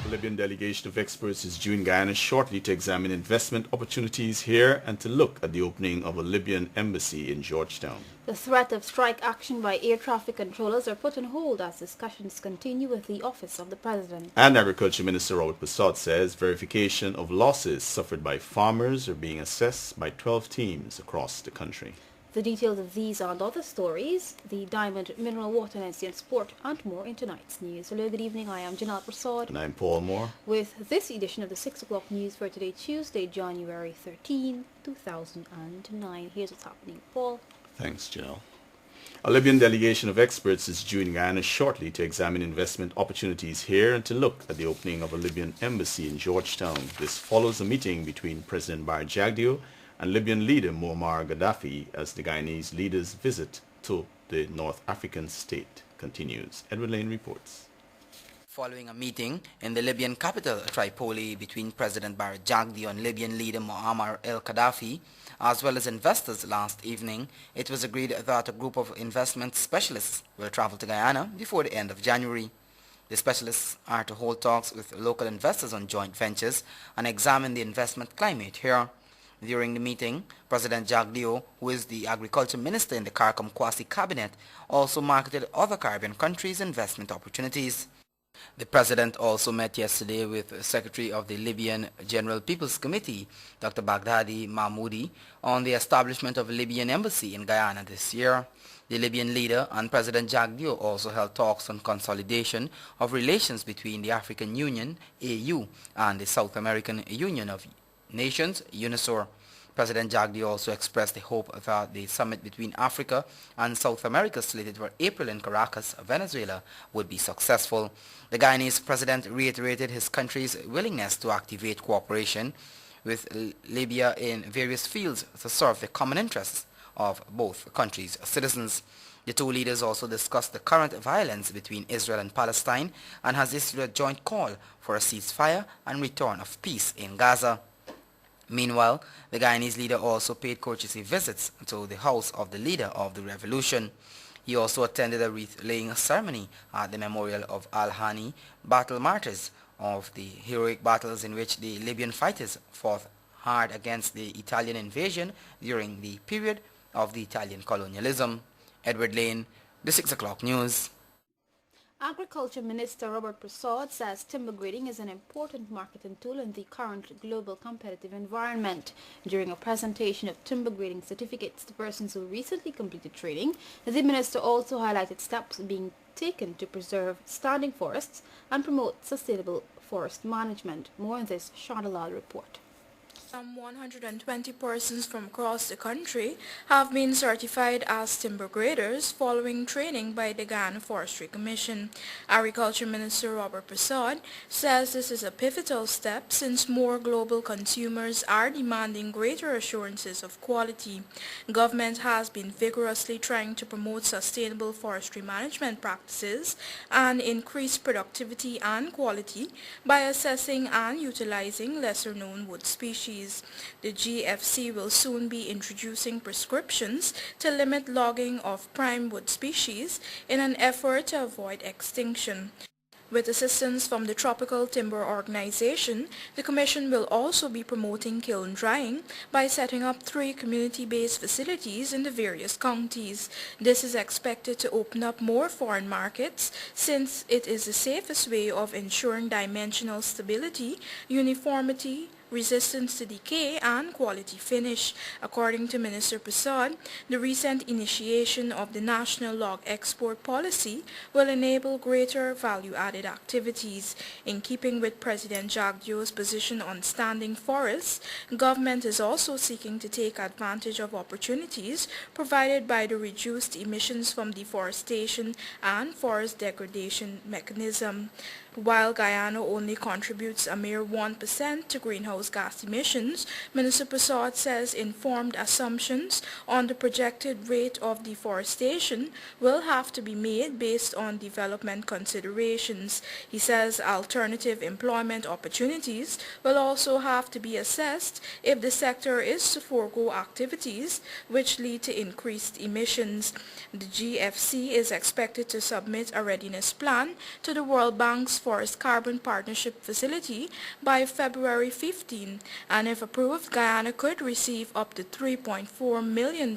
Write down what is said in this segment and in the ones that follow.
A Libyan delegation of experts is due in Guyana shortly to examine investment opportunities here and to look at the opening of a Libyan embassy in Georgetown. The threat of strike action by air traffic controllers are put on hold as discussions continue with the Office of the President. And Agriculture Minister Robert Prasad says verification of losses suffered by farmers are being assessed by 12 teams across the country. The details of these and other stories, the Diamond Mineral Water and Sport and more in tonight's news. Hello, good evening. I am Janelle Prasad. And I'm Paul Moore. With this edition of the 6 o'clock news for today, Tuesday, January 13, 2009. Here's what's happening. Paul. Thanks, Janelle. A Libyan delegation of experts is due in Guyana shortly to examine investment opportunities here and to look at the opening of a Libyan embassy in Georgetown. This follows a meeting between President Bar Jagdeo and Libyan leader Muammar Gaddafi as the Guyanese leader's visit to the North African state continues. Edward Lane reports. Following a meeting in the Libyan capital, Tripoli, between President Bar Jagdeo and Libyan leader Muammar el-Gaddafi, as well as investors last evening, it was agreed that a group of investment specialists will travel to Guyana before the end of January. The specialists are to hold talks with local investors on joint ventures and examine the investment climate here. During the meeting, President Jagdeo, who is the agriculture minister in the CARICOM Kwasi cabinet, also marketed other Caribbean countries' investment opportunities. The president also met yesterday with Secretary of the Libyan General People's Committee, Dr. Baghdadi Mahmoudi, on the establishment of a Libyan embassy in Guyana this year. The Libyan leader and President Jagdeo also held talks on consolidation of relations between the African Union, AU, and the South American Union of Nations, UNASUR. President Jagdeo also expressed the hope that the summit between Africa and South America slated for April in Caracas, Venezuela, would be successful. The Guyanese president reiterated his country's willingness to activate cooperation with Libya in various fields to serve the common interests of both countries' citizens. The two leaders also discussed the current violence between Israel and Palestine and has issued a joint call for a ceasefire and return of peace in Gaza. Meanwhile, the Guyanese leader also paid courtesy visits to the house of the leader of the revolution. He also attended a wreath-laying ceremony at the memorial of Al-Hani battle martyrs of the heroic battles in which the Libyan fighters fought hard against the Italian invasion during the period of the Italian colonialism. Edward Lane, the 6 o'clock news. Agriculture Minister Robert Prasad says timber grading is an important marketing tool in the current global competitive environment. During a presentation of timber grading certificates to persons who recently completed training, the minister also highlighted steps being taken to preserve standing forests and promote sustainable forest management. More in this Shadalal report. Some 120 persons from across the country have been certified as timber graders following training by the Guyana Forestry Commission. Agriculture Minister Robert Prasad says this is a pivotal step since more global consumers are demanding greater assurances of quality. Government has been vigorously trying to promote sustainable forestry management practices and increase productivity and quality by assessing and utilizing lesser-known wood species. The GFC will soon be introducing prescriptions to limit logging of prime wood species in an effort to avoid extinction. With assistance from the Tropical Timber Organization, the Commission will also be promoting kiln drying by setting up 3 community-based facilities in the various counties. This is expected to open up more foreign markets since it is the safest way of ensuring dimensional stability, uniformity, resistance to decay, and quality finish. According to Minister Prasad, the recent initiation of the National Log Export Policy will enable greater value-added activities. In keeping with President Jagdeo's position on standing forests, government is also seeking to take advantage of opportunities provided by the reduced emissions from deforestation and forest degradation mechanism. While Guyana only contributes a mere 1% to greenhouse gas emissions, Minister Prasad says informed assumptions on the projected rate of deforestation will have to be made based on development considerations. He says alternative employment opportunities will also have to be assessed if the sector is to forego activities which lead to increased emissions. The GFC is expected to submit a readiness plan to the World Bank's Forest Carbon Partnership Facility by February 15, and if approved, Guyana could receive up to $3.4 million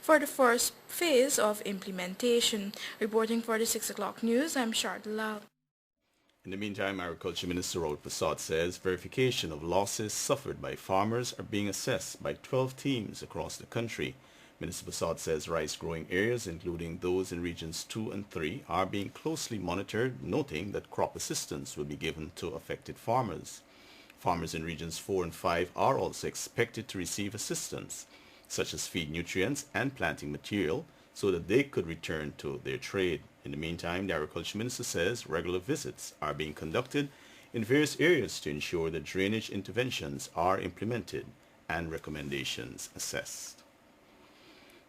for the first phase of implementation. Reporting for the 6 o'clock news, I'm Shardala. In the meantime, Agriculture Minister Robert Prasad says verification of losses suffered by farmers are being assessed by 12 teams across the country. Minister Prasad says rice growing areas, including those in regions 2 and 3, are being closely monitored, noting that crop assistance will be given to affected farmers. Farmers in regions 4 and 5 are also expected to receive assistance, such as feed nutrients and planting material, so that they could return to their trade. In the meantime, the Agriculture Minister says regular visits are being conducted in various areas to ensure that drainage interventions are implemented and recommendations assessed.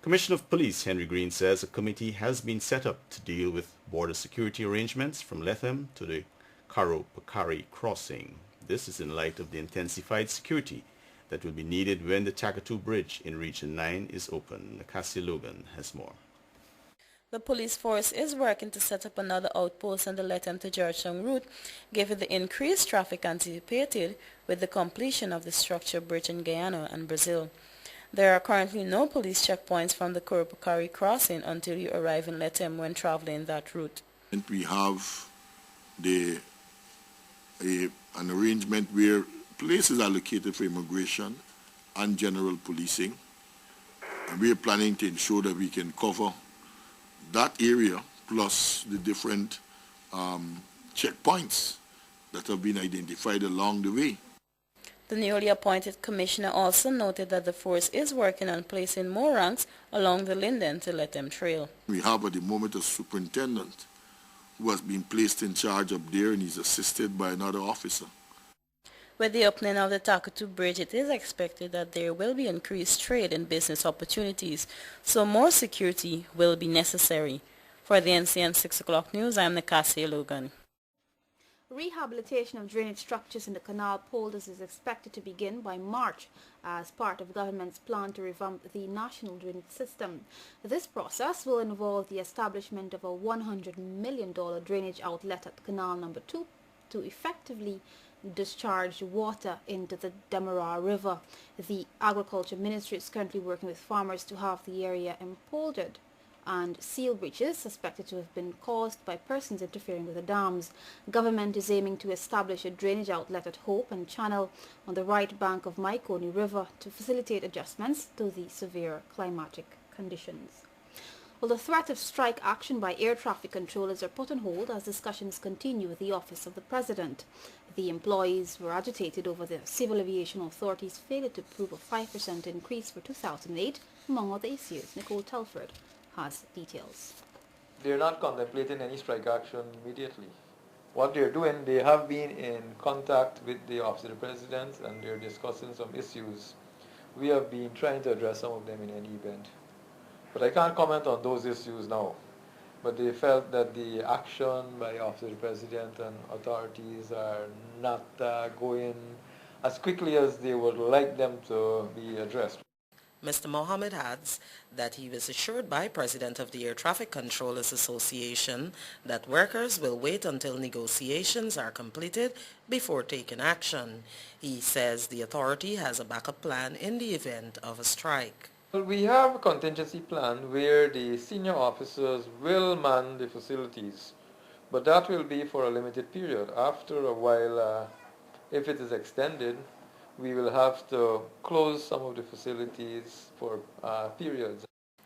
Commissioner of Police Henry Green says a committee has been set up to deal with border security arrangements from Lethem to the Karo-Pakari crossing. This is in light of the intensified security that will be needed when the Takatu Bridge in Region 9 is open. Cassia Logan has more. The police force is working to set up another outpost on the Lethem to Georgetown route, given the increased traffic anticipated with the completion of the structured bridge in Guyana and Brazil. There are currently no police checkpoints from the Karo-Pakari crossing until you arrive in Lethem when traveling that route. And we have an arrangement where places are located for immigration and general policing. And we are planning to ensure that we can cover that area plus the different checkpoints that have been identified along the way. The newly appointed commissioner also noted that the force is working on placing more ranks along the Linden to Lethem Trail. We have at the moment a superintendent who has been placed in charge up there, and he's assisted by another officer. With the opening of the Takatu Bridge, it is expected that there will be increased trade and business opportunities, so more security will be necessary. For the NCN 6 o'clock news, I am Nakasia Logan. Rehabilitation of drainage structures in the canal polders is expected to begin by March as part of government's plan to revamp the national drainage system. This process will involve the establishment of a $100 million drainage outlet at Canal Number 2 to effectively discharge water into the Demerara River. The Agriculture Ministry is currently working with farmers to have the area empoldered and seal breaches suspected to have been caused by persons interfering with the dams. Government is aiming to establish a drainage outlet at Hope and Channel on the right bank of Maikoni River to facilitate adjustments to the severe climatic conditions. Well, the threat of strike action by air traffic controllers are put on hold as discussions continue with the Office of the President. The employees were agitated over the Civil Aviation Authority's failure to approve a 5% increase for 2008, among other issues. Nicole Telford has details. They're not contemplating any strike action immediately. What they're doing, they have been in contact with the Office of the President and they're discussing some issues. We have been trying to address some of them in any event. But I can't comment on those issues now. But they felt that the action by Office of the President and authorities are not going as quickly as they would like them to be addressed. Mr. Mohammed adds that he was assured by President of the Air Traffic Controllers Association that workers will wait until negotiations are completed before taking action. He says the authority has a backup plan in the event of a strike. Well, we have a contingency plan where the senior officers will man the facilities, but that will be for a limited period. After a while, if it is extended, we will have to close some of the facilities for periods.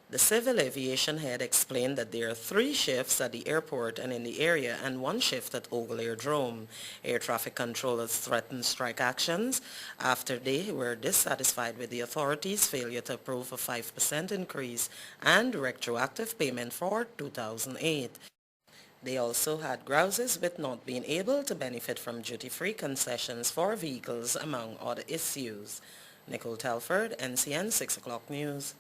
The civil aviation head explained that there are 3 shifts at the airport and in the area and 1 shift at Ogle Airdrome. Air traffic controllers threatened strike actions after they were dissatisfied with the authorities' failure to approve a 5% increase and retroactive payment for 2008. They also had grouses with not being able to benefit from duty-free concessions for vehicles, among other issues. Nicole Telford, NCN 6 o'clock news.